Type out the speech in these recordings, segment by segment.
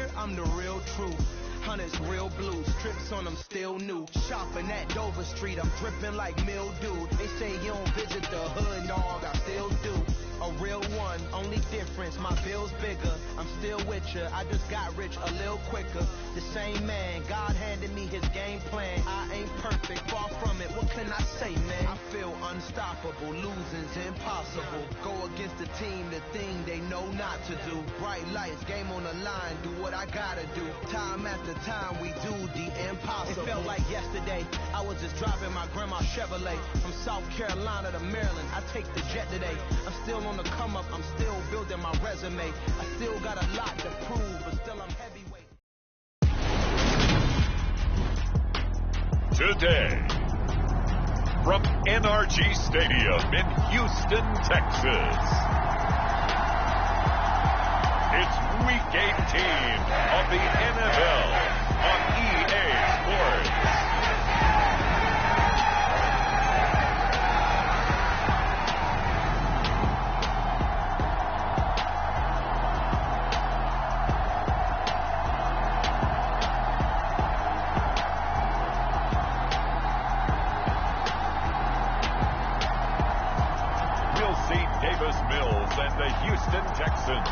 word, I'm the real truth. Hunters, real blues, trips on them still new. Shopping at Dover Street, I'm dripping like mildew. They say you don't visit the hood, dog, I still do. A real one, only difference, my bill's bigger. I'm still with ya, I just got rich a little quicker. The same man, God handed me his game plan. I ain't perfect, far from it, what can I say, man? I feel unstoppable, losing's impossible. Go against the team, the thing they know not to do. Bright lights, game on the line, do what I gotta do. Time after time, we do the impossible. It felt like yesterday, I was just driving my grandma's Chevrolet. From South Carolina to Maryland, I take the jet today. I'm still on the come up, I'm still building my resume. I still got a lot to prove, but still I'm heavyweight. Today, from NRG Stadium in Houston, Texas, it's Week 18 of the NFL on EA Sports. Houston Texans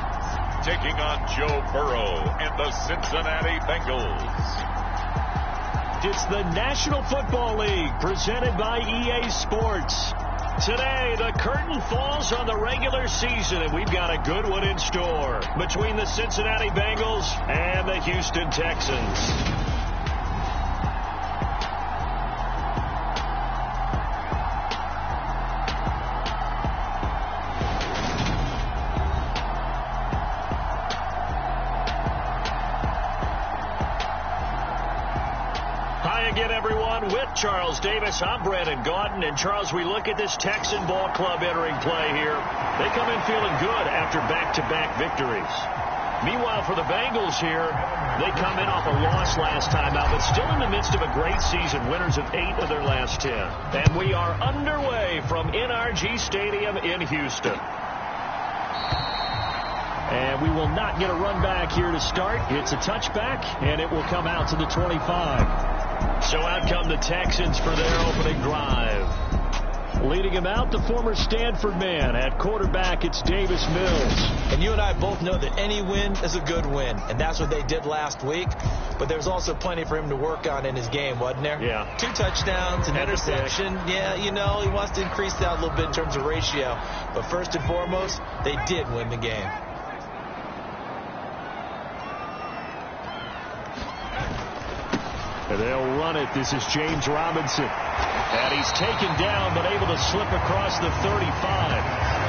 taking on Joe Burrow and the Cincinnati Bengals. It's the National Football League presented by EA Sports. Today, the curtain falls on the regular season, and we've got a good one in store between the Cincinnati Bengals and the Houston Texans. With Charles Davis, I'm Brandon Gaudin. And Charles, we look at this Texan ball club entering play here. They come in feeling good after back-to-back victories. Meanwhile, for the Bengals here, they come in off a loss last time out, but still in the midst of a great season, winners of 8 of their last 10. And we are underway from NRG Stadium in Houston. And we will not get a run back here to start. It's a touchback, and it will come out to the 25. So out come the Texans for their opening drive. Leading him out, the former Stanford man. At quarterback, it's Davis Mills. And you and I both know that any win is a good win, and that's what they did last week. But there's also plenty for him to work on in his game, wasn't there? Yeah. 2 touchdowns, an interception. Yeah, you know, he wants to increase that a little bit in terms of ratio. But first and foremost, they did win the game. And they'll run it. This is James Robinson. And he's taken down, but able to slip across the 35.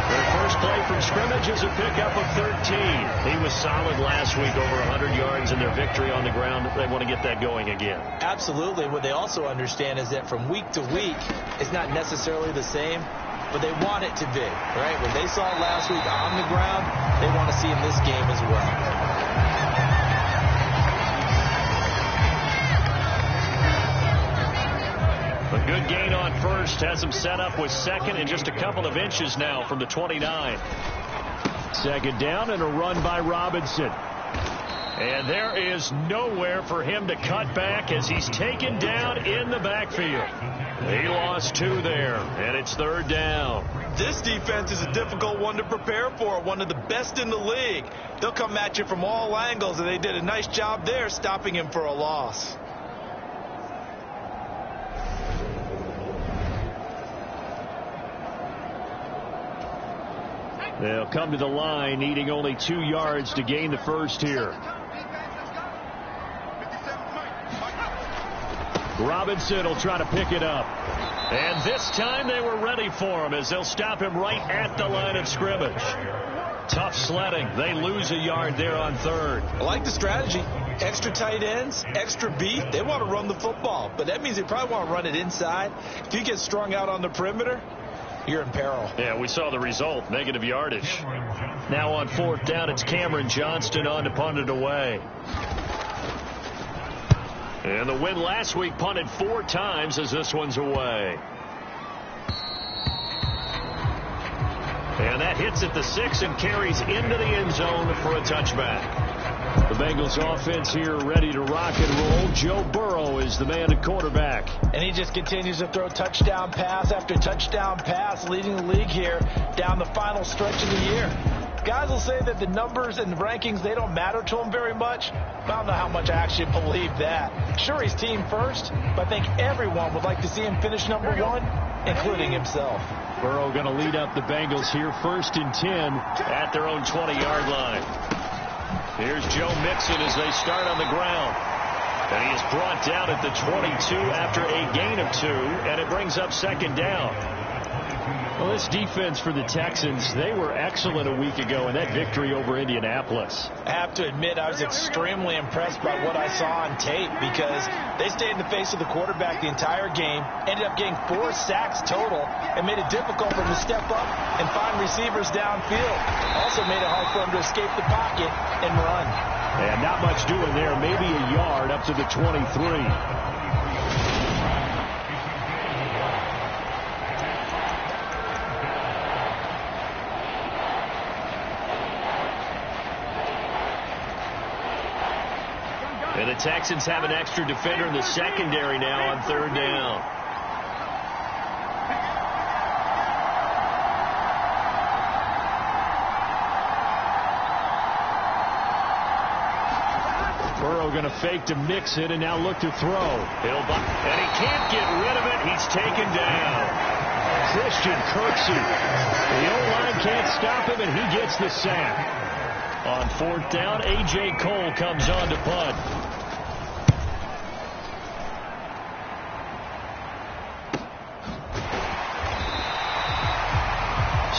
Their first play from scrimmage is a pickup of 13. He was solid last week, over 100 yards in their victory on the ground. They want to get that going again. Absolutely. What they also understand is that from week to week, it's not necessarily the same, but they want it to be, right? When they saw it last week on the ground, they want to see in this game as well. A good gain on first, has him set up with second and just a couple of inches now from the 29. Second down and a run by Robinson. And there is nowhere for him to cut back as he's taken down in the backfield. He lost 2 there, and it's third down. This defense is a difficult one to prepare for, one of the best in the league. They'll come at you from all angles, and they did a nice job there stopping him for a loss. They'll come to the line, needing only 2 yards to gain the first here. Robinson will try to pick it up. And this time they were ready for him as they'll stop him right at the line of scrimmage. Tough sledding. They lose a yard there on third. I like the strategy. Extra tight ends, extra beat. They want to run the football, but that means they probably want to run it inside. If you get strung out on the perimeter, you're in peril. Yeah, we saw the result, negative yardage. Now on fourth down, it's Cameron Johnston on to punt it away. And the win last week punted 4 times as this one's away. And that hits at the 6 and carries into the end zone for a touchback. The Bengals offense here ready to rock and roll. Joe Burrow is the man at quarterback. And he just continues to throw touchdown pass after touchdown pass, leading the league here down the final stretch of the year. Guys will say that the numbers and the rankings, they don't matter to him very much. I don't know how much I actually believe that. Sure, he's team first, but I think everyone would like to see him finish number one, including himself. Burrow going to lead up the Bengals here 1st and 10 at their own 20-yard line. Here's Joe Mixon as they start on the ground. And he is brought down at the 22 after a gain of 2, and it brings up 2nd down. Well, this defense for the Texans, they were excellent a week ago in that victory over Indianapolis. I have to admit, I was extremely impressed by what I saw on tape because they stayed in the face of the quarterback the entire game, ended up getting 4 sacks total, and made it difficult for him to step up and find receivers downfield. Also made it hard for him to escape the pocket and run. And not much doing there, maybe a yard up to the 23. And the Texans have an extra defender in the secondary now on 3rd down. Burrow going to fake to Mixon and now look to throw. And he can't get rid of it. He's taken down. Christian Kirksey. The O-line can't stop him, and he gets the sack. On 4th down, A.J. Cole comes on to punt.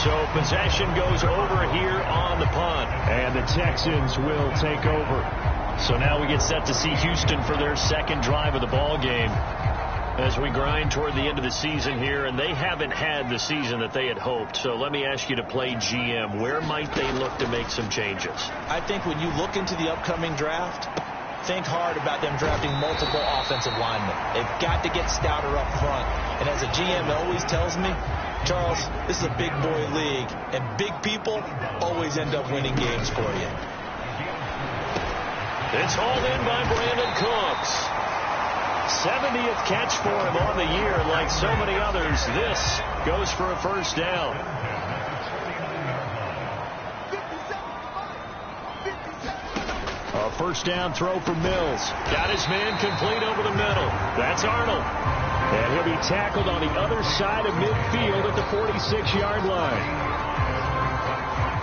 So possession goes over here on the punt. And the Texans will take over. So now we get set to see Houston for their 2nd drive of the ball game as we grind toward the end of the season here, and they haven't had the season that they had hoped. So let me ask you to play GM. Where might they look to make some changes? I think when you look into the upcoming draft, think hard about them drafting multiple offensive linemen. They've got to get stouter up front. And as a GM always tells me, Charles, this is a big boy league, and big people always end up winning games for you. It's hauled in by Brandon Cooks. 70th catch for him on the year. Like so many others, this goes for a 1st down. A 1st down throw for Mills. Got his man complete over the middle. That's Arnold. And he'll be tackled on the other side of midfield at the 46-yard line.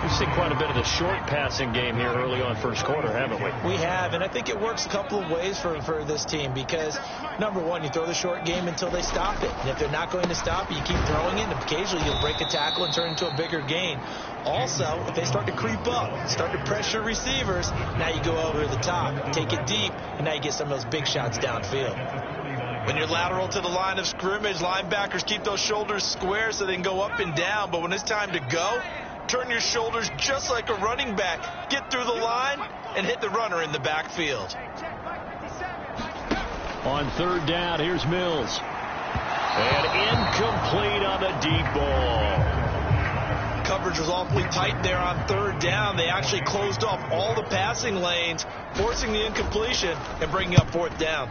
We've seen quite a bit of the short passing game here early on 1st quarter, haven't we? We have, and I think it works a couple of ways for this team because, number one, you throw the short game until they stop it. And if they're not going to stop it, you keep throwing it, and occasionally you'll break a tackle and turn into a bigger gain. Also, if they start to creep up, start to pressure receivers, now you go over the top, take it deep, and now you get some of those big shots downfield. When you're lateral to the line of scrimmage, linebackers keep those shoulders square so they can go up and down. But when it's time to go, turn your shoulders just like a running back. Get through the line and hit the runner in the backfield. On 3rd down, here's Mills. And incomplete on the deep ball. Coverage was awfully tight there on 3rd down. They actually closed off all the passing lanes, forcing the incompletion and bringing up 4th down.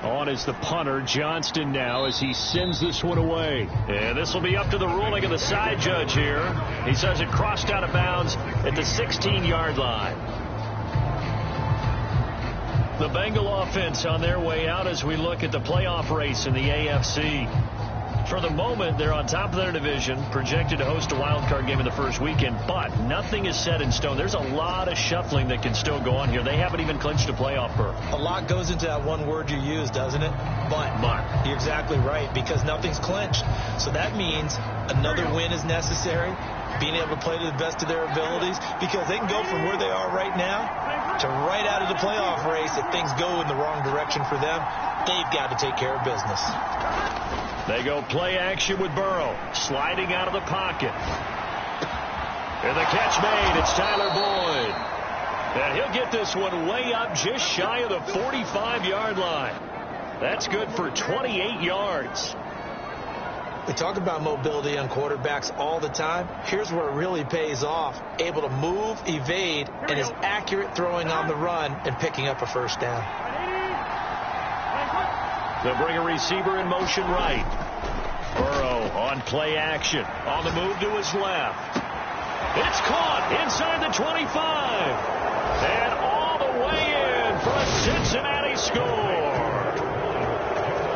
On is the punter, Johnston, now as he sends this one away. And this will be up to the ruling of the side judge here. He says it crossed out of bounds at the 16-yard line. The Bengal offense on their way out as we look at the playoff race in the AFC. For the moment, they're on top of their division, projected to host a wild card game in the first weekend, but nothing is set in stone. There's a lot of shuffling that can still go on here. They haven't even clinched a playoff berth. A lot goes into that one word you use, doesn't it? But you're exactly right, because nothing's clinched. So that means another win is necessary, being able to play to the best of their abilities, because they can go from where they are right now to right out of the playoff race. If things go in the wrong direction for them, they've got to take care of business. They go play action with Burrow, sliding out of the pocket. And the catch made. It's Tyler Boyd. And he'll get this one way up just shy of the 45-yard line. That's good for 28 yards. We talk about mobility on quarterbacks all the time. Here's where it really pays off. Able to move, evade, and is accurate throwing on the run and picking up a first down. They'll bring a receiver in motion right. Burrow on play action. On the move to his left. It's caught inside the 25. And all the way in for a Cincinnati score.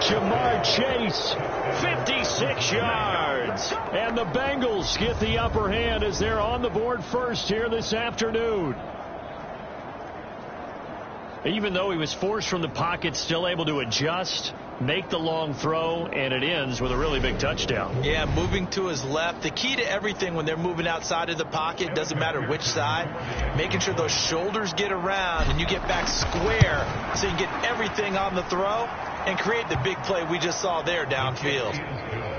Jamar Chase, 56 yards. And the Bengals get the upper hand as they're on the board first here this afternoon. Even though he was forced from the pocket, still able to adjust, make the long throw, and it ends with a really big touchdown. Yeah, moving to his left. The key to everything when they're moving outside of the pocket, doesn't matter which side, making sure those shoulders get around and you get back square so you can get everything on the throw and create the big play we just saw there downfield.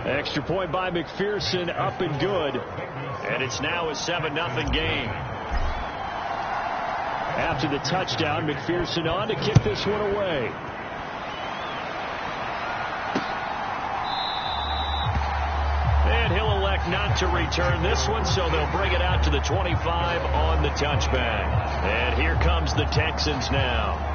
Extra point by McPherson, up and good. And it's now a 7-0 game. After the touchdown, McPherson on to kick this one away. And he'll elect not to return this one, so they'll bring it out to the 25 on the touchback. And here comes the Texans now.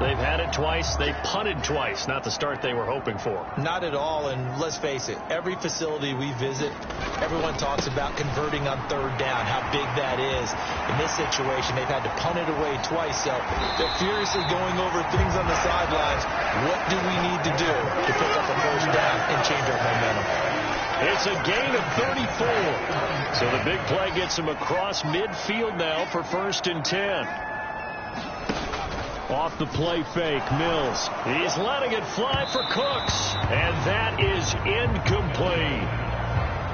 They've had it twice. They've punted twice. Not the start they were hoping for. Not at all, and let's face it, every facility we visit, everyone talks about converting on third down, how big that is. In this situation, they've had to punt it away twice, so they're furiously going over things on the sidelines. What do we need to do to pick up a first down and change our momentum? It's a gain of 34. So the big play gets him across midfield now for 1st and 10. Off the play fake, Mills. He's letting it fly for Cooks. And that is incomplete.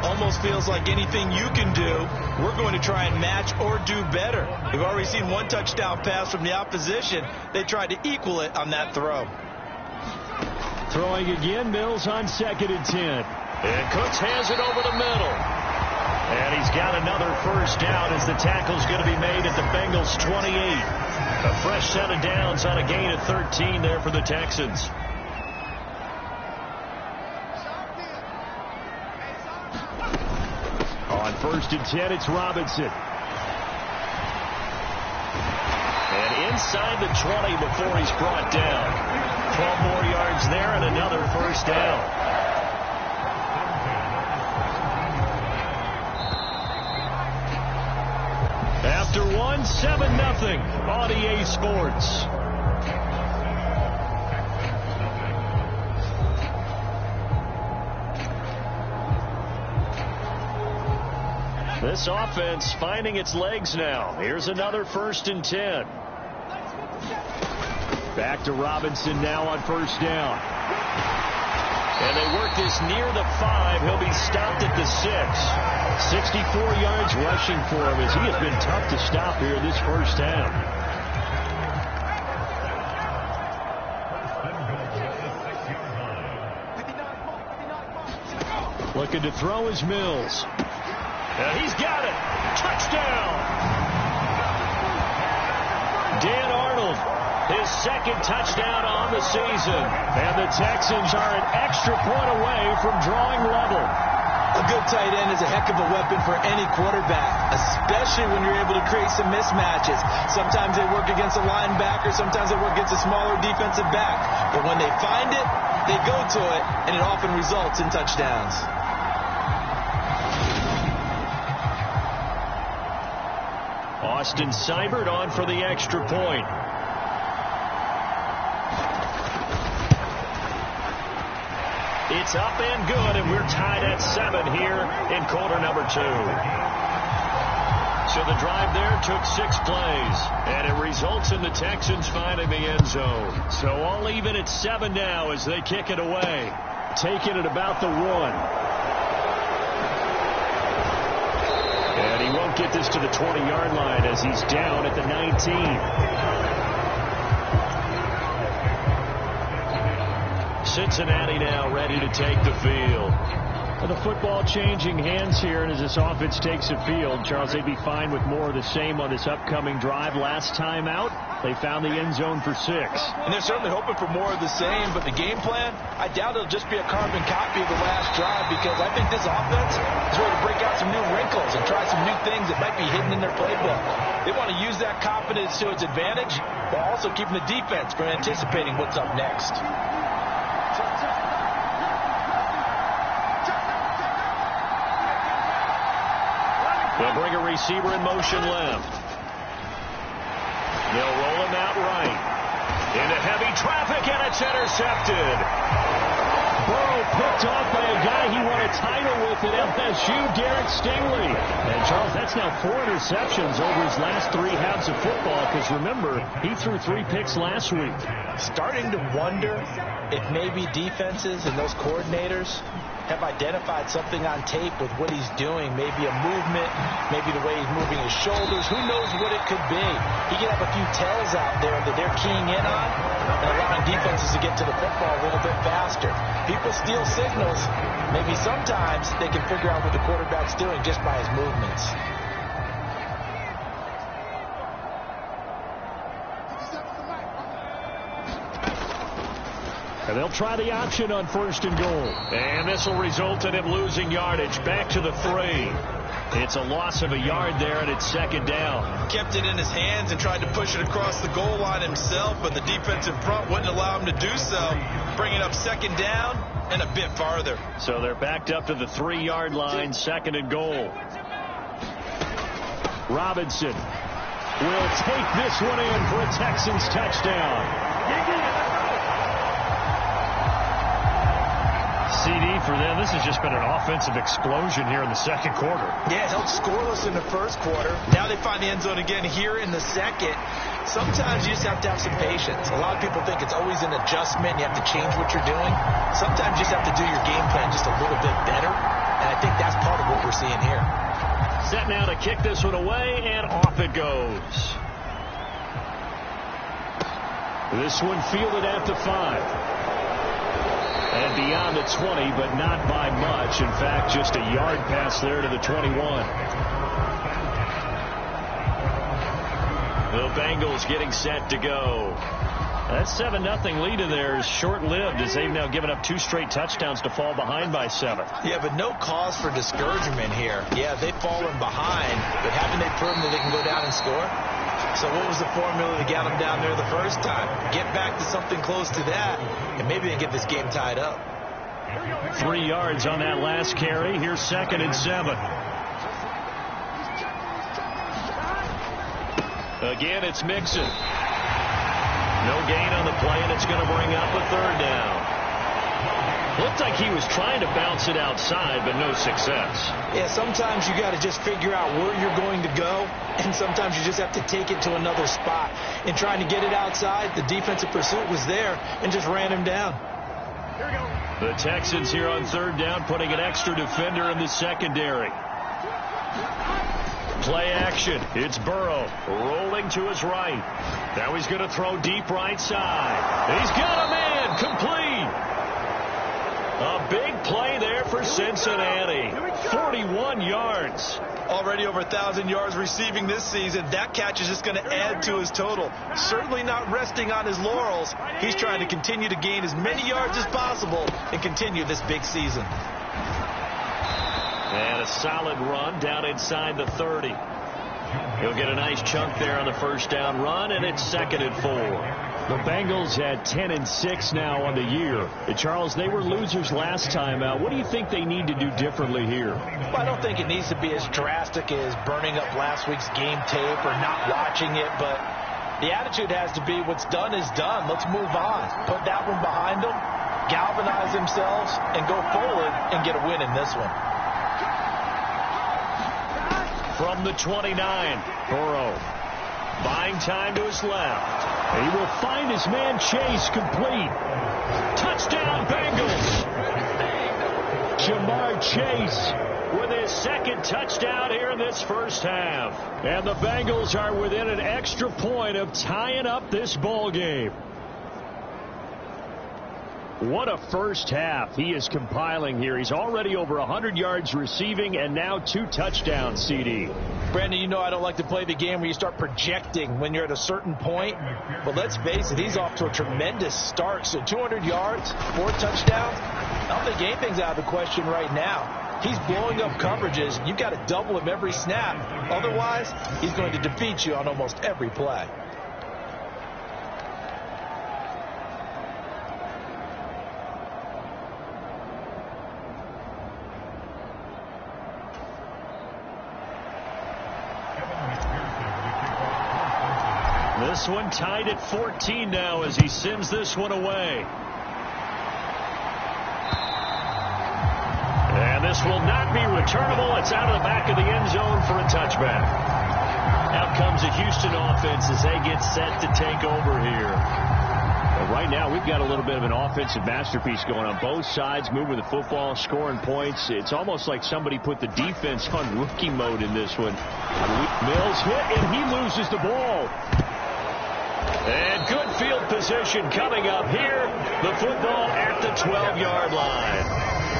Almost feels like anything you can do, we're going to try and match or do better. We've already seen one touchdown pass from the opposition. They tried to equal it on that throw. Throwing again, Mills on 2nd and 10. And Cooks has it over the middle. And he's got another first down as the tackle's going to be made at the Bengals' 28. A fresh set of downs on a gain of 13 there for the Texans. On 1st and 10, it's Robinson. And inside the 20 before he's brought down. 12 more yards there and another first down. After one, 7-0 on EA Sports. This offense finding its legs now. Here's another 1st and 10. Back to Robinson now on 1st down. And they work this near the 5. He'll be stopped at the 6. 64 yards rushing for him as he has been tough to stop here this first down. Looking to throw is Mills. And he's got it. Touchdown. Dan Arnold, his 2nd touchdown on the season. And the Texans are an extra point away from drawing level. A good tight end is a heck of a weapon for any quarterback, especially when you're able to create some mismatches. Sometimes they work against a linebacker, sometimes they work against a smaller defensive back. But when they find it, they go to it, and it often results in touchdowns. Austin Seibert on for the extra point. It's up and good, and we're tied at 7 here in quarter number 2. So the drive there took 6 plays, and it results in the Texans finding the end zone. So all even at 7 now as they kick it away. Taking it about the 1. And he won't get this to the 20-yard line as he's down at the 19. Cincinnati now ready to take the field. The football changing hands here, and as this offense takes the field, Charles, they'd be fine with more of the same on this upcoming drive. Last time out, they found the end zone for 6. And they're certainly hoping for more of the same, but the game plan, I doubt it'll just be a carbon copy of the last drive, because I think this offense is ready to break out some new wrinkles and try some new things that might be hidden in their playbook. They want to use that confidence to its advantage, while also keeping the defense from anticipating what's up next. They'll bring a receiver in motion left. They'll roll him out right. Into heavy traffic, and it's intercepted. Burrow picked off by a guy he won a title with at LSU, Derek Stingley. And, Charles, that's now 4 interceptions over his last 3 halves of football, because, remember, he threw 3 picks last week. Starting to wonder if maybe defenses and those coordinators have identified something on tape with what he's doing. Maybe a movement, maybe the way he's moving his shoulders. Who knows what it could be? He could have a few tells out there that they're keying in on and allowing defenses to get to the football a little bit faster. People steal signals. Maybe sometimes they can figure out what the quarterback's doing just by his movements. And they'll try the option on 1st and goal. And this will result in him losing yardage. Back to the 3. It's a loss of a yard there, and it's 2nd down. Kept it in his hands and tried to push it across the goal line himself, but the defensive front wouldn't allow him to do so, bringing up 2nd down and a bit farther. So they're backed up to the 3-yard line, 2nd and goal. Robinson will take this one in for a Texans touchdown. CD for them. This has just been an offensive explosion here in the 2nd quarter. Yeah, it held scoreless in the 1st quarter. Now they find the end zone again here in the 2nd. Sometimes you just have to have some patience. A lot of people think it's always an adjustment. You have to change what you're doing. Sometimes you just have to do your game plan just a little bit better. And I think that's part of what we're seeing here. Set now to kick this one away, and off it goes. This one fielded at the 5. And beyond the 20, but not by much. In fact, just a yard pass there to the 21. The Bengals getting set to go. That 7-0 lead in there is short-lived, as they've now given up 2 straight touchdowns to fall behind by 7. Yeah, but no cause for discouragement here. Yeah, they've fallen behind, but haven't they proven that they can go down and score? So what was the formula that got them down there the first time? Get back to something close to that, and maybe they get this game tied up. 3 yards on that last carry. Here's 2nd and 7. Again, it's Mixon. No gain on the play, and it's going to bring up a 3rd down. Looked like he was trying to bounce it outside, but no success. Yeah, sometimes you got to just figure out where you're going to go, and sometimes you just have to take it to another spot. In trying to get it outside, the defensive pursuit was there and just ran him down. The Texans here on 3rd down, putting an extra defender in the secondary. Play action. It's Burrow rolling to his right. Now he's going to throw deep right side. He's got a man complete. A big play there for Cincinnati. 41 yards. Already over 1,000 yards receiving this season. That catch is just going to add to his total. Certainly not resting on his laurels. He's trying to continue to gain as many yards as possible and continue this big season. And a solid run down inside the 30. He'll get a nice chunk there on the 1st down run, and it's 2nd and 4. The Bengals had 10-6 now on the year. Charles, they were losers last time out. What do you think they need to do differently here? Well, I don't think it needs to be as drastic as burning up last week's game tape or not watching it, but the attitude has to be what's done is done. Let's move on. Put that one behind them, galvanize themselves, and go forward and get a win in this one. From the 29, Burrow buying time to his left. He will find his man Chase complete. Touchdown Bengals. Jamar Chase with his 2nd touchdown here in this 1st half. And the Bengals are within an extra point of tying up this ball game. What a first half he is compiling here. He's already over 100 yards receiving and now 2 touchdowns, CD. Brandon, you know I don't like to play the game where you start projecting when you're at a certain point. But let's face it, he's off to a tremendous start. So 200 yards, 4 touchdowns. I don't think anything's out of the question right now. He's blowing up coverages. You've got to double him every snap. Otherwise, he's going to defeat you on almost every play. This one tied at 14 now as he sends this one away. And this will not be returnable. It's out of the back of the end zone for a touchback. Out comes the Houston offense as they get set to take over here. But right now we've got a little bit of an offensive masterpiece going on both sides, moving the football, scoring points. It's almost like somebody put the defense on rookie mode in this one. Mills hit and he loses the ball. And good field position coming up here. The football at the 12-yard line.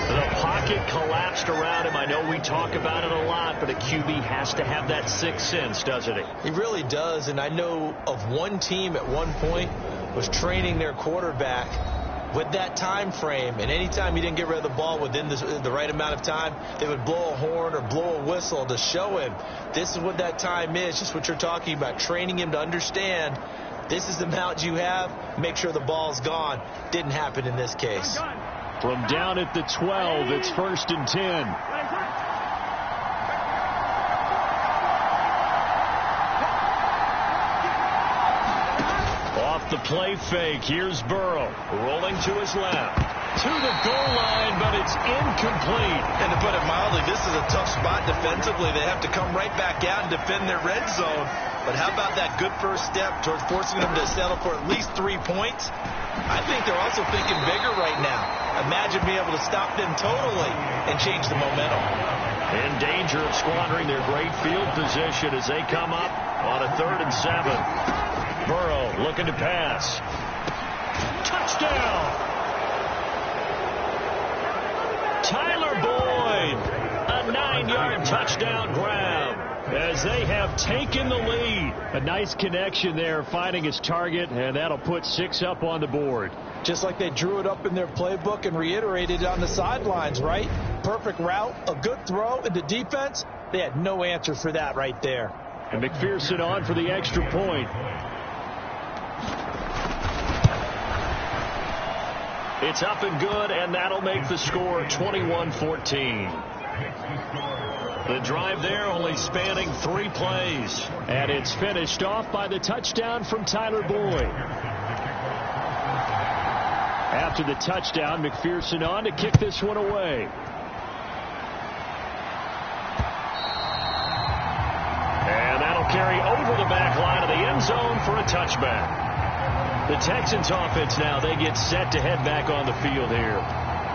The pocket collapsed around him. I know we talk about it a lot, but a QB has to have that sixth sense, doesn't he? He really does. And I know of one team at one point was training their quarterback with that time frame. And anytime he didn't get rid of the ball within the right amount of time, they would blow a horn or blow a whistle to show him this is what that time is, just what you're talking about, training him to understand this is the amount you have. Make sure the ball's gone. Didn't happen in this case. From down at the 12, it's 1st and 10. Off the play fake, here's Burrow. Rolling to his left. To the goal line, but it's incomplete. And to put it mildly, this is a tough spot defensively. They have to come right back out and defend their red zone. But how about that good first step towards forcing them to settle for at least 3 points? I think they're also thinking bigger right now. Imagine being able to stop them totally and change the momentum. In danger of squandering their great field position as they come up on a 3rd and 7. Burrow looking to pass. Touchdown! Tyler Boyd, a 9-yard touchdown grab as they have taken the lead. A nice connection there, finding his target, and that'll put 6 up on the board. Just like they drew it up in their playbook and reiterated it on the sidelines, right? Perfect route, a good throw, and the defense, they had no answer for that right there. And McPherson on for the extra point. It's up and good, and that'll make the score 21-14. The drive there only spanning 3 plays. And it's finished off by the touchdown from Tyler Boyd. After the touchdown, McPherson on to kick this one away. And that'll carry over the back line of the end zone for a touchback. The Texans offense now, they get set to head back on the field here.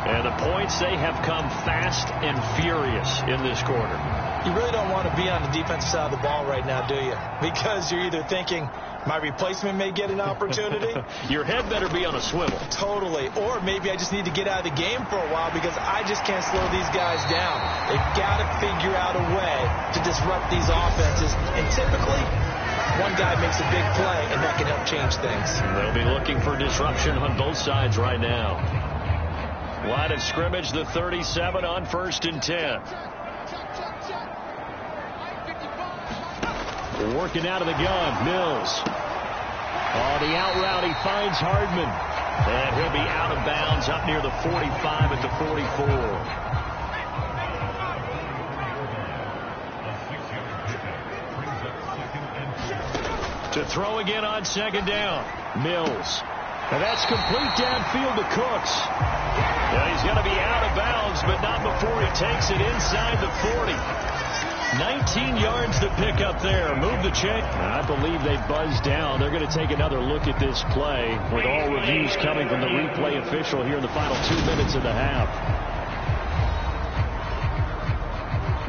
And the points, they have come fast and furious in this quarter. You really don't want to be on the defensive side of the ball right now, do you? Because you're either thinking, my replacement may get an opportunity. Your head better be on a swivel. Totally. Or maybe I just need to get out of the game for a while because I just can't slow these guys down. They've got to figure out a way to disrupt these offenses. And typically, one guy makes a big play, and that can help change things. They'll be looking for disruption on both sides right now. Line of scrimmage, the 37 on 1st and 10. Working out of the gun, Mills. On the out route, he finds Hardman. And he'll be out of bounds up near the 45 at the 44. To throw again on 2nd down. Mills. And that's complete downfield to Cooks. Now he's going to be out of bounds, but not before he takes it inside the 40. 19 yards to pick up there. Move the chain. I believe they buzzed down. They're going to take another look at this play with all reviews coming from the replay official here in the final 2 minutes of the half.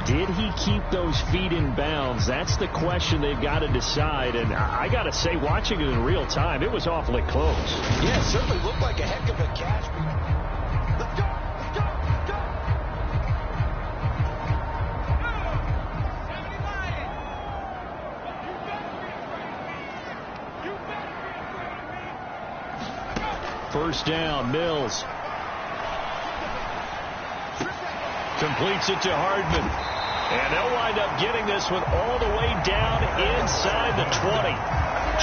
Did he keep those feet in bounds? That's the question they've got to decide. And I got to say, watching it in real time, it was awfully close. Yeah, it certainly looked like a heck of a catch. Let's go! First down, Mills. Completes it to Hardman. And they'll wind up getting this one all the way down inside the 20.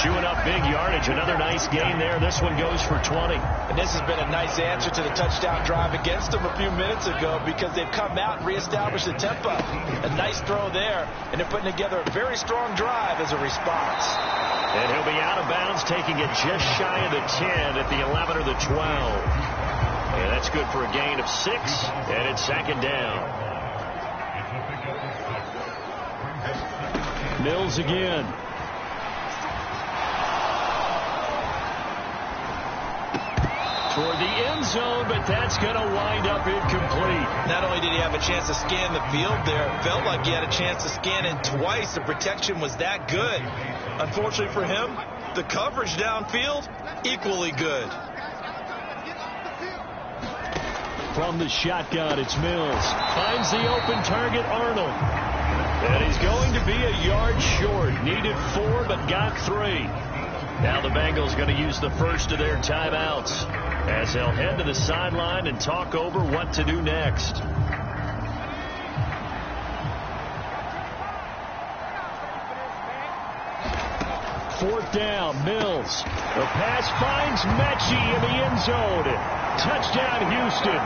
Chewing up big yardage. Another nice gain there. This one goes for 20. And this has been a nice answer to the touchdown drive against them a few minutes ago because they've come out and reestablished the tempo. A nice throw there, and they're putting together a very strong drive as a response. And he'll be out of bounds, taking it just shy of the 10 at the 11 or the 12. And that's good for a gain of 6, and it's second down. Mills again. Toward the end zone, but that's going to wind up incomplete. Not only did he have a chance to scan the field there, it felt like he had a chance to scan it twice. The protection was that good. Unfortunately for him, the coverage downfield, equally good. From the shotgun, it's Mills. Finds the open target, Arnold. And he's going to be a yard short. Needed 4, but got 3. Now the Bengals going to use the first of their timeouts as they'll head to the sideline and talk over what to do next. Fourth down, Mills. The pass finds Mechie in the end zone. Touchdown, Houston.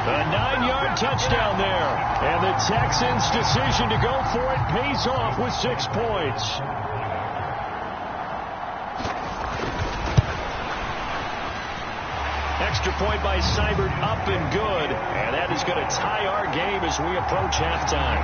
A 9-yard touchdown there. And the Texans' decision to go for it pays off with 6 points. Extra point by Seibert, up and good. And that is going to tie our game as we approach halftime.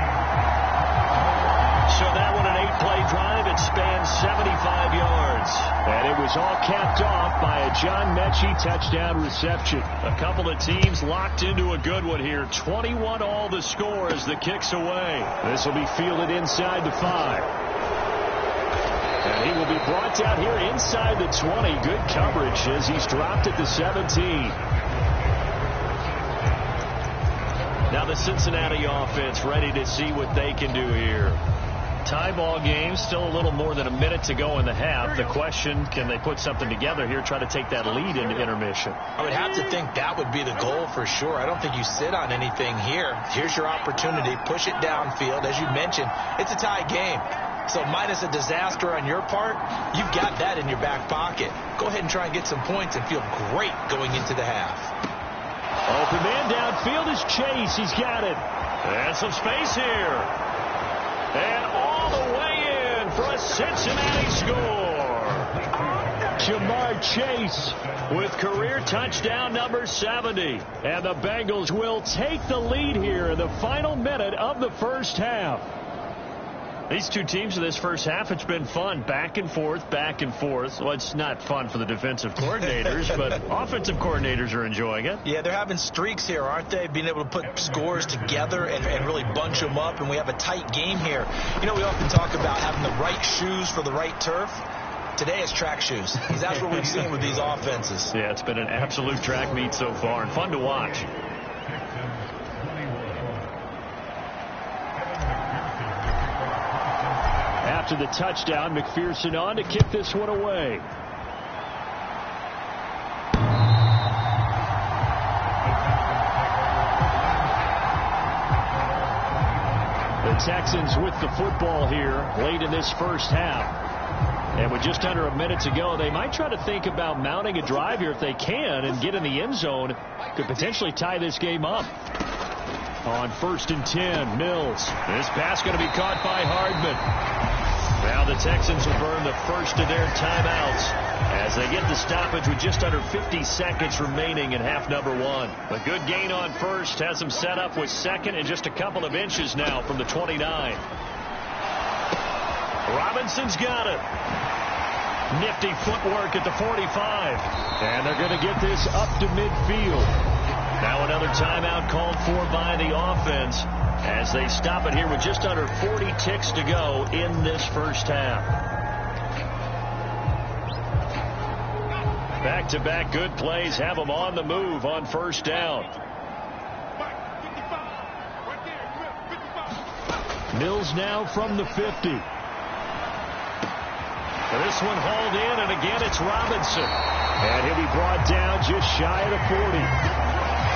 So that one, an 8-play drive. It spans 75 yards. And it was all capped off by a John Mechie touchdown reception. A couple of teams locked into a good one here. 21 all the score as the kick's away. This will be fielded inside the 5. And he will be brought down here inside the 20. Good coverage as he's dropped at the 17. Now the Cincinnati offense ready to see what they can do here. Tie ball game, still a little more than a minute to go in the half. The question, can they put something together here, try to take that lead into intermission? I would have to think that would be the goal for sure. I don't think you sit on anything here. Here's your opportunity. Push it downfield. As you mentioned, it's a tie game. So minus a disaster on your part, you've got that in your back pocket. Go ahead and try and get some points and feel great going into the half. Open man downfield is Chase. He's got it. And some space here. And all the way in for a Cincinnati score. Jamar Chase with career touchdown number 70. And the Bengals will take the lead here in the final minute of the first half. These two teams in this first half, it's been fun. Back and forth, back and forth. Well, it's not fun for the defensive coordinators, but offensive coordinators are enjoying it. Yeah, they're having streaks here, aren't they? Being able to put scores together and really bunch them up, and we have a tight game here. You know, we often talk about having the right shoes for the right turf. Today is track shoes. That's what we've seen with these offenses. Yeah, it's been an absolute track meet so far, and fun to watch. After the touchdown, McPherson on to kick this one away. The Texans with the football here late in this first half. And with just under a minute to go, they might try to think about mounting a drive here if they can and get in the end zone. Could potentially tie this game up. On 1st and 10, Mills. This pass going to be caught by Hardman. Now the Texans will burn the first of their timeouts as they get the stoppage with just under 50 seconds remaining in half number 1. A good gain on first has them set up with second and just a couple of inches now from the 29. Robinson's got it. Nifty footwork at the 45. And they're going to get this up to midfield. Now another timeout called for by the offense. as they stop it here with just under 40 ticks to go in this first half. Back-to-back good plays have them on the move on first down. Mills now from the 50. This one hauled in, and again it's Robinson. And he'll be brought down just shy of the 40.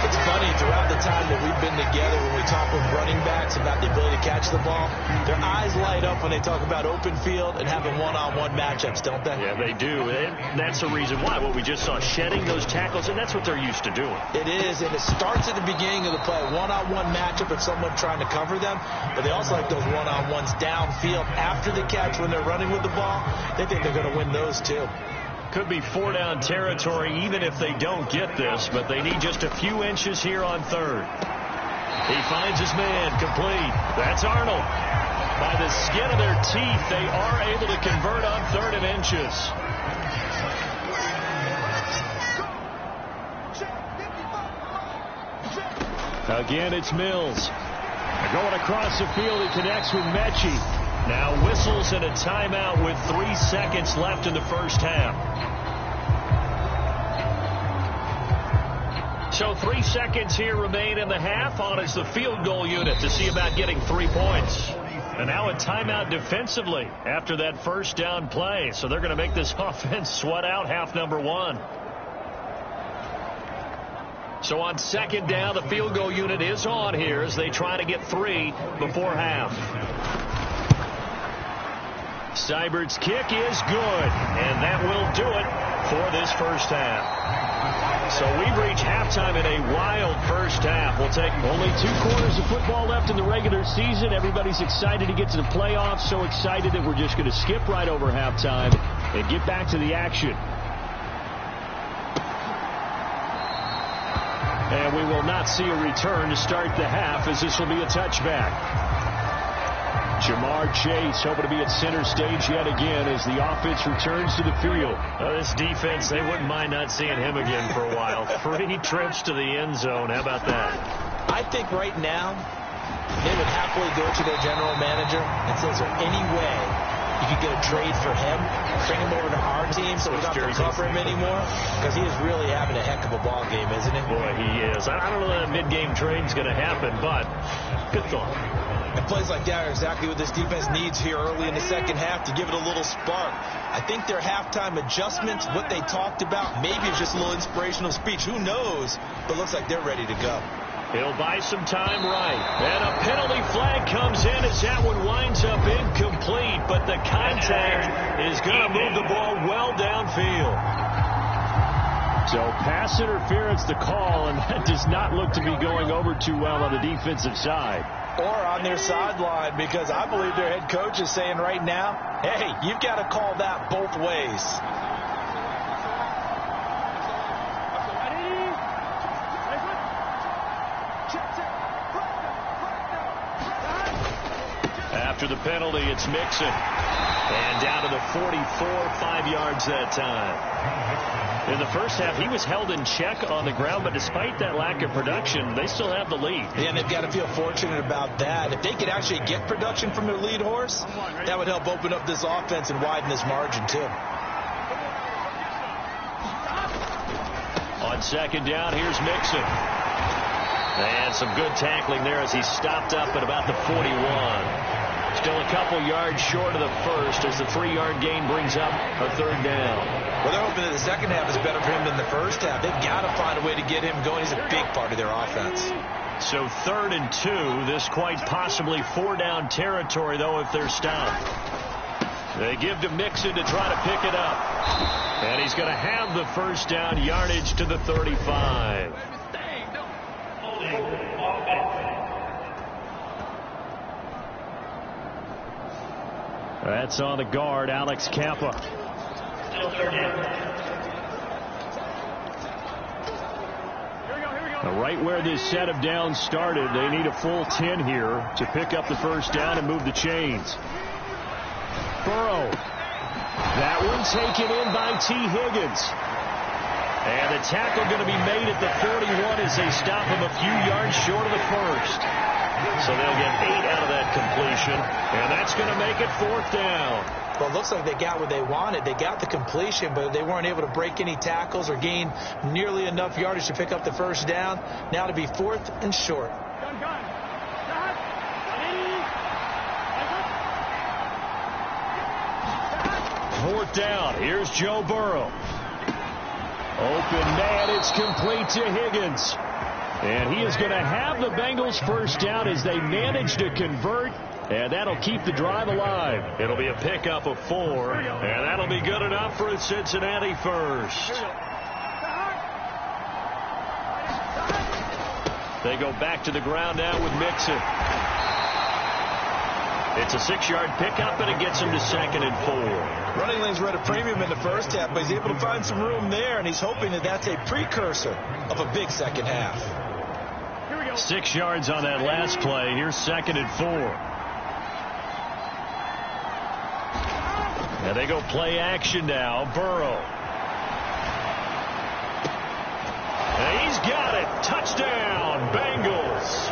It's funny, throughout the time that we've been together, when we talk with running backs about the ability to catch the ball, their eyes light up when they talk about open field and having one-on-one matchups, don't they? Yeah, they do. And that's the reason why. What we just saw, shedding those tackles, and that's what they're used to doing. It is, and it starts at the beginning of the play, one-on-one matchup with someone trying to cover them, but they also like those one-on-ones downfield after the catch when they're running with the ball. They think they're going to win those, too. Could be 4-down territory even if they don't get this, but they need just a few inches here on third. He finds his man, complete. That's Arnold. By the skin of their teeth, they are able to convert on third and inches. Again, it's Mills. They're going across the field. He connects with Mechie. Now whistles and a timeout with 3 seconds left in the first half. So 3 seconds here remain in the half. On is the field goal unit to see about getting 3 points. And now a timeout defensively after that first down play. So they're going to make this offense sweat out half number 1. So on second down, the field goal unit is on here as they try to get 3 before half. Seibert's kick is good, and that will do it for this first half. So we've reached halftime in a wild first half. We'll take only 2 quarters of football left in the regular season. Everybody's excited to get to the playoffs, so excited that we're just going to skip right over halftime and get back to the action. And we will not see a return to start the half, as this will be a touchback. Jamar Chase hoping to be at center stage yet again as the offense returns to the field. This defense, they wouldn't mind not seeing him again for a while. 3 trips to the end zone. How about that? I think right now they would happily go to their general manager and say, is there any way you could get a trade for him, bring him over to our team so we don't have to cover him anymore? Because he is really having a heck of a ball game, isn't he? Boy, he is. I don't know that mid-game trade's going to happen, but good thought. And plays like that are exactly what this defense needs here early in the second half to give it a little spark. I think their halftime adjustments, what they talked about, maybe it's just a little inspirational speech. Who knows? But looks like they're ready to go. He'll buy some time right. And a penalty flag comes in as that one winds up incomplete. But the contact is going to move the ball well downfield. So pass interference the call, and that does not look to be going over too well on the defensive side. Or on their sideline, because I believe their head coach is saying right now, hey, you've got to call that both ways. After the penalty, it's Mixon. And down to the 44, 5 yards that time. In the first half, he was held in check on the ground, but despite that lack of production, they still have the lead. Yeah, and they've got to feel fortunate about that. If they could actually get production from their lead horse, that would help open up this offense and widen this margin, too. On second down, here's Mixon. And some good tackling there as he stopped up at about the 41. Still a couple yards short of the first as the 3-yard gain brings up a third down. Well, they're hoping that the second half is better for him than the first half. They've got to find a way to get him going. He's a big part of their offense. So 3rd and 2. This quite possibly 4-down territory, though, if they're stopped. They give to Mixon to try to pick it up. And he's going to have the first down yardage to the 35. That's on the guard, Alex Kappa. Right where this set of downs started, they need a full 10 here to pick up the first down and move the chains. Burrow. That one taken in by T. Higgins. And the tackle going to be made at the 41 as they stop him a few yards short of the first. So they'll get 8 out of that completion, and that's going to make it 4th down. Well, it looks like they got what they wanted. They got the completion, but they weren't able to break any tackles or gain nearly enough yardage to pick up the first down. Now to be 4th and short. 4th down. Here's Joe Burrow. Open man. It's complete to Higgins. And he is going to have the Bengals first down as they manage to convert. And that'll keep the drive alive. It'll be a pickup of 4. And that'll be good enough for a Cincinnati first. They go back to the ground now with Mixon. It's a 6-yard pickup, and it gets him to 2nd and 4. Running lanes were at a premium in the first half, but he's able to find some room there, and he's hoping that that's a precursor of a big second half. 6 yards on that last play. Here's 2nd and 4. And they go play action now. Burrow. And he's got it. Touchdown, Bengals.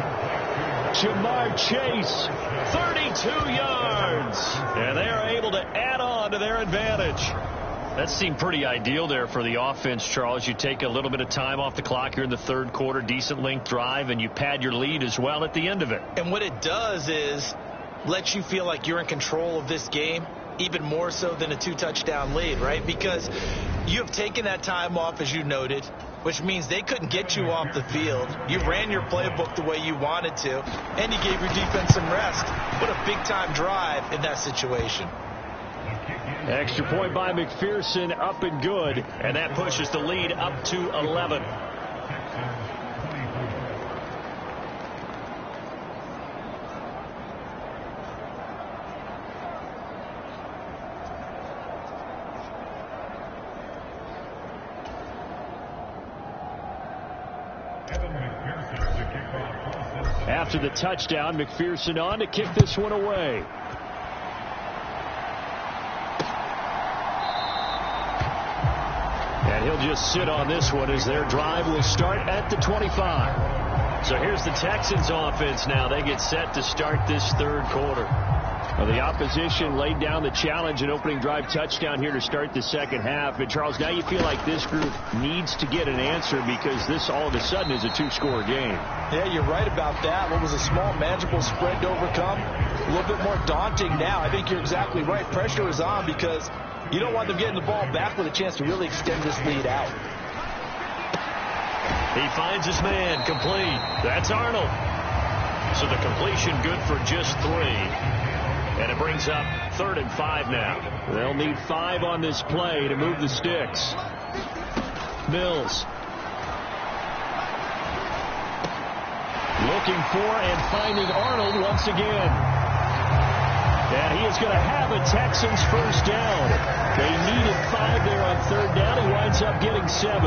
Jamar Chase, 32 yards. And they are able to add on to their advantage. That seemed pretty ideal there for the offense, Charles. You take a little bit of time off the clock here in the 3rd quarter, decent length drive, and you pad your lead as well at the end of it. And what it does is let you feel like you're in control of this game, even more so than a 2-touchdown lead, right? Because you have taken that time off, as you noted, which means they couldn't get you off the field. You ran your playbook the way you wanted to, and you gave your defense some rest. What a big-time drive in that situation. Extra point by McPherson, up and good, and that pushes the lead up to 11. After the touchdown, McPherson on to kick this one away. And he'll just sit on this one as their drive will start at the 25. So here's the Texans offense now. They get set to start this 3rd quarter. Well, the opposition laid down the challenge and opening drive touchdown here to start the 2nd half. And, Charles, now you feel like this group needs to get an answer because this all of a sudden is a 2-score game. Yeah, you're right about that. What was a small, manageable spread to overcome, a little bit more daunting now. I think you're exactly right. Pressure is on because you don't want them getting the ball back with a chance to really extend this lead out. He finds his man, complete. That's Arnold. So the completion good for just 3. And it brings up 3rd and 5 now. They'll need 5 on this play to move the sticks. Mills. Looking for and finding Arnold once again. And he is going to have a Texans first down. They needed 5 there on 3rd down. He winds up getting 7.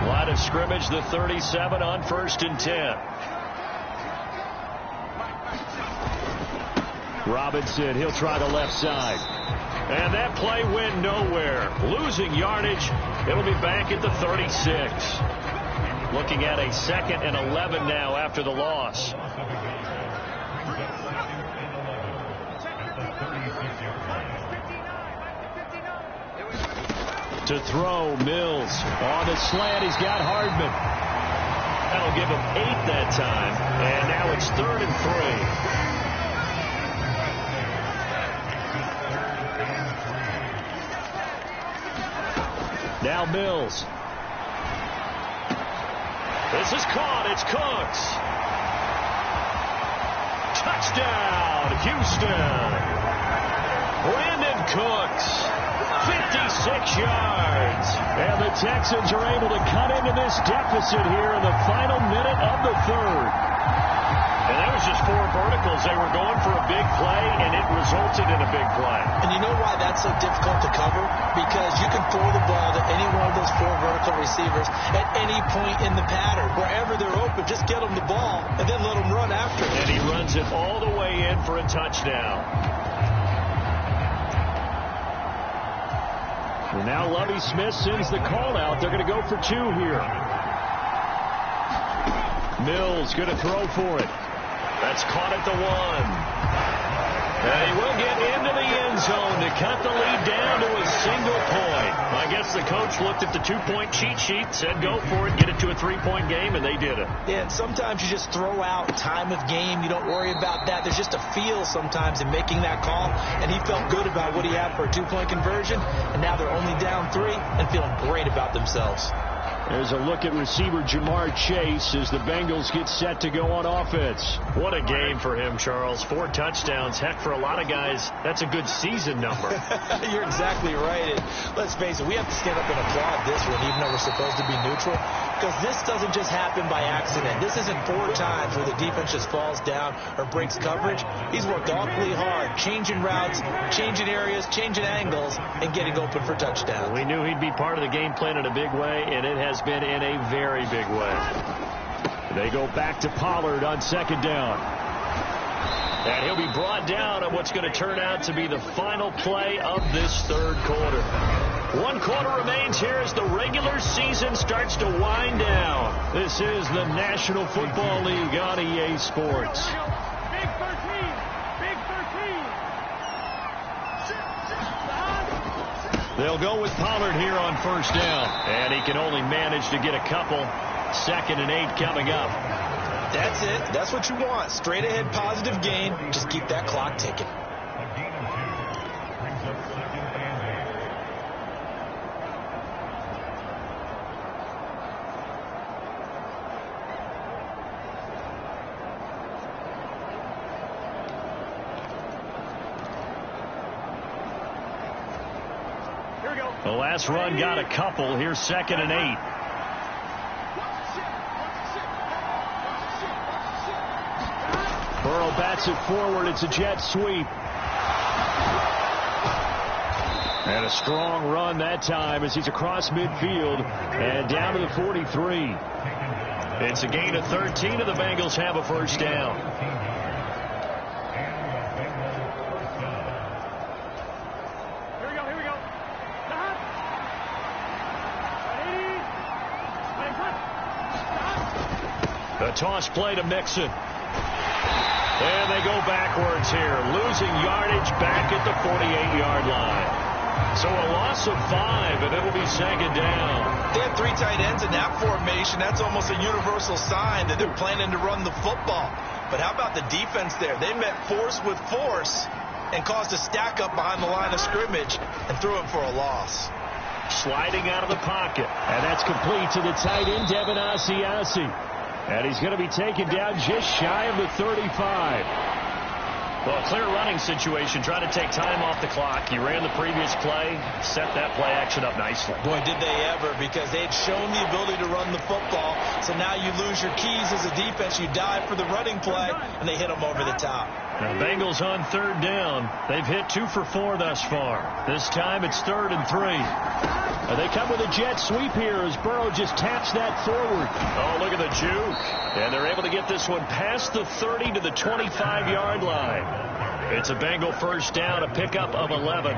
Line of scrimmage, the 37 on 1st and 10. Robinson, he'll try the left side. And that play went nowhere. Losing yardage. It'll be back at the 36. Looking at a 2nd and 11 now after the loss. To throw, Mills. On the slant, he's got Hardman. That'll give him 8 that time. And now it's 3rd and 3. Now Mills. This is caught. It's Cooks. Touchdown, Houston. Brandon Cooks, 56 yards. And the Texans are able to cut into this deficit here in the final minute of the 3rd. And that was just 4 verticals. They were going for a big play, and it resulted in a big play. And you know why that's so difficult to cover? Because you can throw the ball to any one of those 4 vertical receivers at any point in the pattern. Wherever they're open, just get them the ball and then let them run after it. And he runs it all the way in for a touchdown. And now Lovie Smith sends the call out. They're going to go for 2 here. Mills going to throw for it. That's caught at the 1. And he will get into the end zone to cut the lead down to a single point. I guess the coach looked at the 2-point cheat sheet, said go for it, get it to a 3-point game, and they did it. Yeah, and sometimes you just throw out time of game. You don't worry about that. There's just a feel sometimes in making that call, and he felt good about what he had for a 2-point conversion, and now they're only down 3 and feeling great about themselves. There's a look at receiver Jamar Chase as the Bengals get set to go on offense. What a game for him, Charles. 4 touchdowns. Heck, for a lot of guys, that's a good season number. You're exactly right. And let's face it, we have to stand up and applaud this one, even though we're supposed to be neutral, because this doesn't just happen by accident. This isn't 4 times where the defense just falls down or breaks coverage. He's worked awfully hard, changing routes, changing areas, changing angles, and getting open for touchdowns. We knew he'd be part of the game plan in a big way, and it has been in a very big way. They go back to Pollard on 2nd down. And he'll be brought down on what's going to turn out to be the final play of this 3rd quarter. 1 quarter remains here as the regular season starts to wind down. This is the National Football League on EA Sports. Big 13. Big 13. They'll go with Pollard here on 1st down. And he can only manage to get a couple. 2nd and 8 coming up. That's it. That's what you want. Straight ahead positive gain. Just keep that clock ticking. The last run got a couple. Here's 2nd and 8. Burrow bats it forward. It's a jet sweep. And a strong run that time as he's across midfield and down to the 43. It's a gain of 13, and the Bengals have a 1st down. The toss play to Mixon. And they go backwards here, losing yardage back at the 48-yard line. So a loss of 5, and it'll be 2nd down. They had 3 tight ends in that formation. That's almost a universal sign that they're planning to run the football. But how about the defense there? They met force with force and caused a stack up behind the line of scrimmage and threw it for a loss. Sliding out of the pocket. And that's complete to the tight end, Devin Asiasi. And he's going to be taken down just shy of the 35. Well, clear running situation. Try to take time off the clock. He ran the previous play, set that play action up nicely. Boy, did they ever, because they'd shown the ability to run the football. So now you lose your keys as a defense. You dive for the running play, and they hit them over the top. Now, the Bengals on 3rd down. They've hit 2 for 4 thus far. This time it's 3rd and 3. They come with a jet sweep here as Burrow just taps that forward. Oh, look at the juke. And they're able to get this one past the 30 to the 25-yard line. It's a Bengal 1st down, a pickup of 11.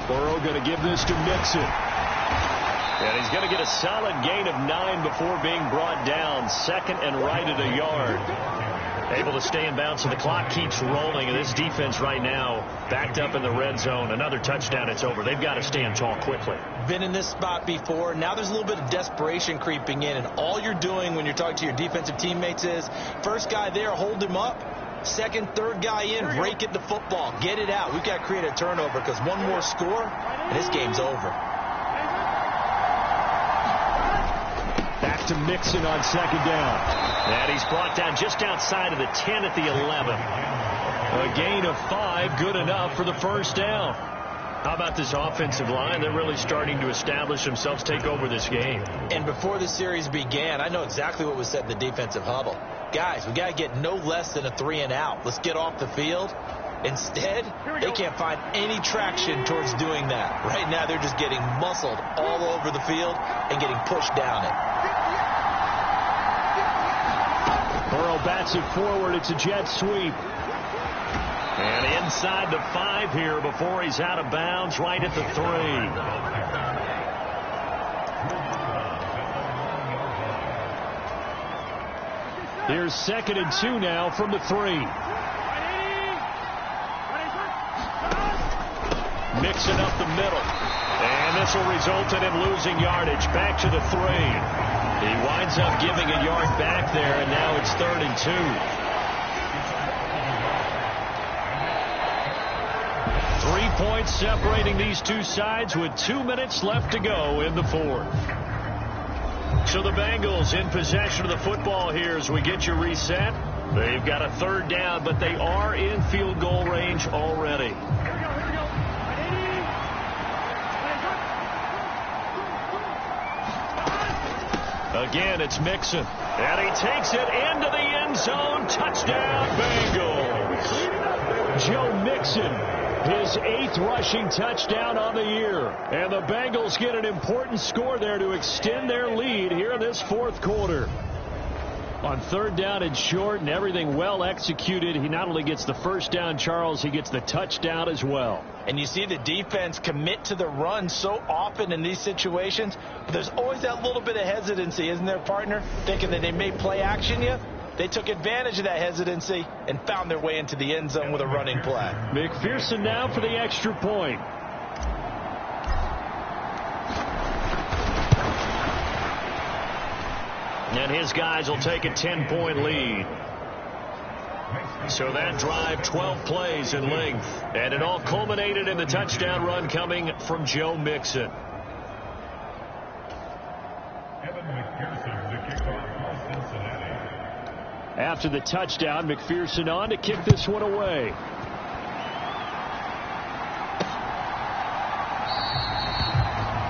Burrow going to give this to Mixon. And he's going to get a solid gain of 9 before being brought down. 2nd and right at a yard. Able to stay in bounds, so the clock keeps rolling. And this defense right now backed up in the red zone. Another touchdown, it's over. They've got to stand tall quickly. Been in this spot before. Now there's a little bit of desperation creeping in. And all you're doing when you're talking to your defensive teammates is, first guy there, hold him up. 2nd, 3rd guy in, break it to football. Get it out. We've got to create a turnover because one more score, and this game's over. Back to Mixon on 2nd down. And he's brought down just outside of the 10 at the 11. A gain of 5, good enough for the 1st down. How about this offensive line? They're really starting to establish themselves, take over this game. And before the series began, I know exactly what was said in the defensive huddle. Guys, we got to get no less than a 3 and out. Let's get off the field. Instead, they can't find any traction towards doing that. Right now, they're just getting muscled all over the field and getting pushed down it. Burrow bats it forward. It's a jet sweep. And inside the 5 here before he's out of bounds, right at the 3. Here's 2nd and 2 now from the 3. Mixing up the middle. And this will result in him losing yardage. Back to the 3. He winds up giving a yard back there, and now it's 3rd and 2. 3 points separating these two sides with 2 minutes left to go in the 4th. So the Bengals in possession of the football here as we get you reset. They've got a 3rd down, but they are in field goal range already. Again, it's Mixon. And he takes it into the end zone. Touchdown, Bengals. Joe Mixon, his 8th rushing touchdown on the year. And the Bengals get an important score there to extend their lead here in this 4th quarter. On 3rd down and short and everything well executed, he not only gets the 1st down, Charles, he gets the touchdown as well. And you see the defense commit to the run so often in these situations. But there's always that little bit of hesitancy, isn't there, partner? Thinking that they may play action you. They took advantage of that hesitancy and found their way into the end zone with a running play. McPherson now for the extra point. And his guys will take a 10-point lead. So that drive, 12 plays in length. And it all culminated in the touchdown run coming from Joe Mixon. After the touchdown, McPherson on to kick this one away.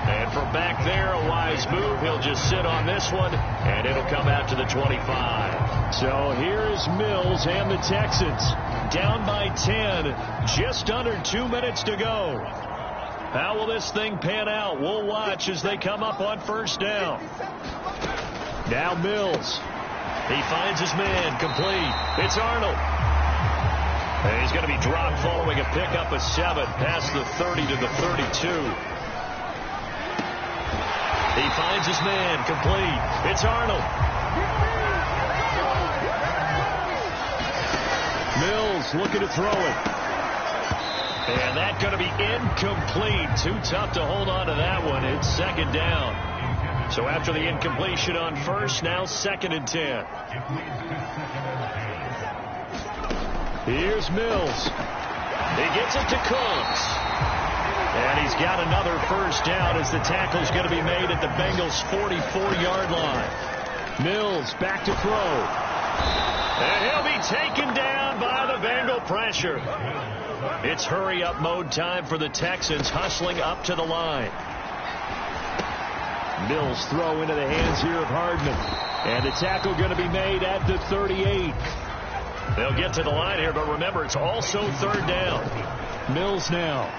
And from back there, a wise move. He'll just sit on this one, and it'll come out to the 25. So here's Mills and the Texans down by 10. Just under 2 minutes to go. How will this thing pan out? We'll watch as they come up on 1st down. Now Mills. He finds his man, complete. It's Arnold. And he's going to be dropped following a pickup of 7 past the 30 to the 32. He finds his man, complete. It's Arnold. Mills looking to throw it. And that's going to be incomplete. Too tough to hold on to that one. It's 2nd down. So after the incompletion on 1st, now 2nd and 10. Here's Mills. He gets it to Cooks. And he's got another 1st down as the tackle's going to be made at the Bengals' 44-yard line. Mills back to throw. And he'll be taken down by the Bengal pressure. It's hurry-up mode time for the Texans, hustling up to the line. Mills throw into the hands here of Hardman. And the tackle going to be made at the 38. They'll get to the line here, but remember, it's also 3rd down. Mills now.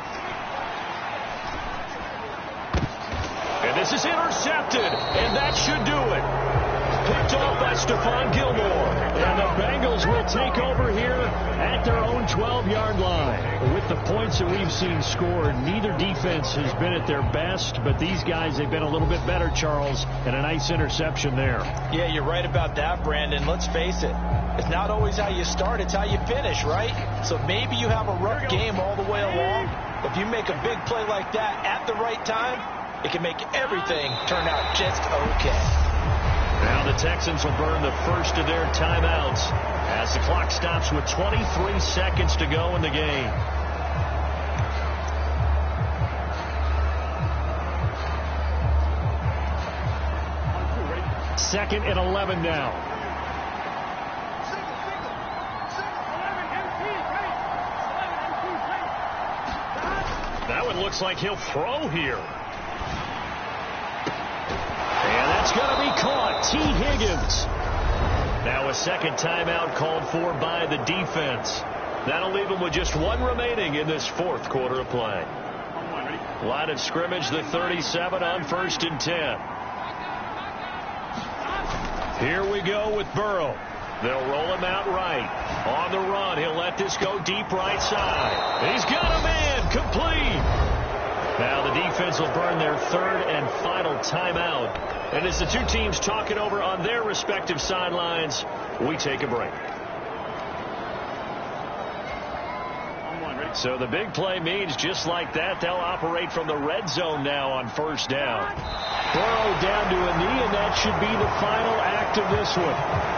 And this is intercepted, and that should do it. Picked off by Stephon Gilmore. And the Bengals will take over here at their own 12-yard line. With the points that we've seen scored, neither defense has been at their best, but these guys, they've been a little bit better, Charles, and a nice interception there. Yeah, you're right about that, Brandon. Let's face it. It's not always how you start, it's how you finish, right? So maybe you have a rough game all the way along. If you make a big play like that at the right time, it can make everything turn out just okay. Now the Texans will burn the first of their timeouts as the clock stops with 23 seconds to go in the game. Second and 11 now. That one looks like he'll throw here. And that's going to be caught. T. Higgins. Now a 2nd timeout called for by the defense. That'll leave them with just 1 remaining in this 4th quarter of play. Line of scrimmage, the 37 on 1st and 10. Here we go with Burrow. They'll roll him out right. On the run, he'll let this go deep right side. He's got a man, complete. Now the defense will burn their third and final timeout. And as the two teams talk it over on their respective sidelines, we take a break. So the big play means just like that, they'll operate from the red zone now on first down. Burrow down to a knee, and that should be the final act of this one.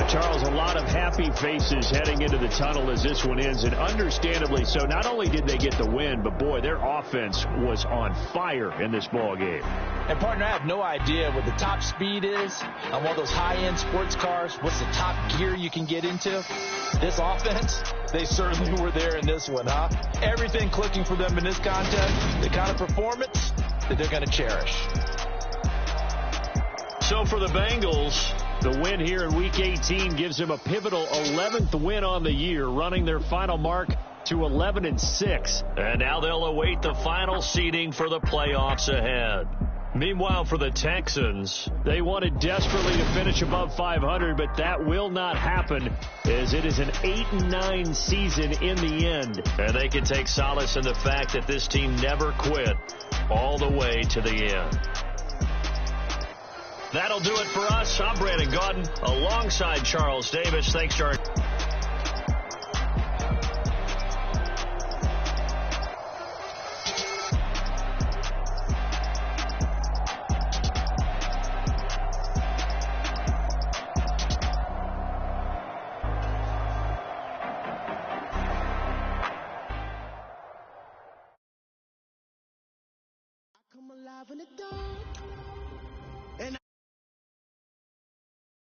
Charles, a lot of happy faces heading into the tunnel as this one ends, and understandably so. Not only did they get the win, but, boy, their offense was on fire in this ball game. And, partner, I have no idea what the top speed is on one of those high-end sports cars. What's the top gear you can get into? This offense, they certainly were there in this one, huh? Everything clicking for them in this contest, the kind of performance that they're going to cherish. So for the Bengals, the win here in Week 18 gives them a pivotal 11th win on the year, running their final mark to 11-6. And now they'll await the final seeding for the playoffs ahead. Meanwhile, for the Texans, they wanted desperately to finish above 500, but that will not happen as it is an 8-9 season in the end. And they can take solace in the fact that this team never quit all the way to the end. That'll do it for us. I'm Brandon Gaudin alongside Charles Davis. Thanks to our... Come alive in the dark.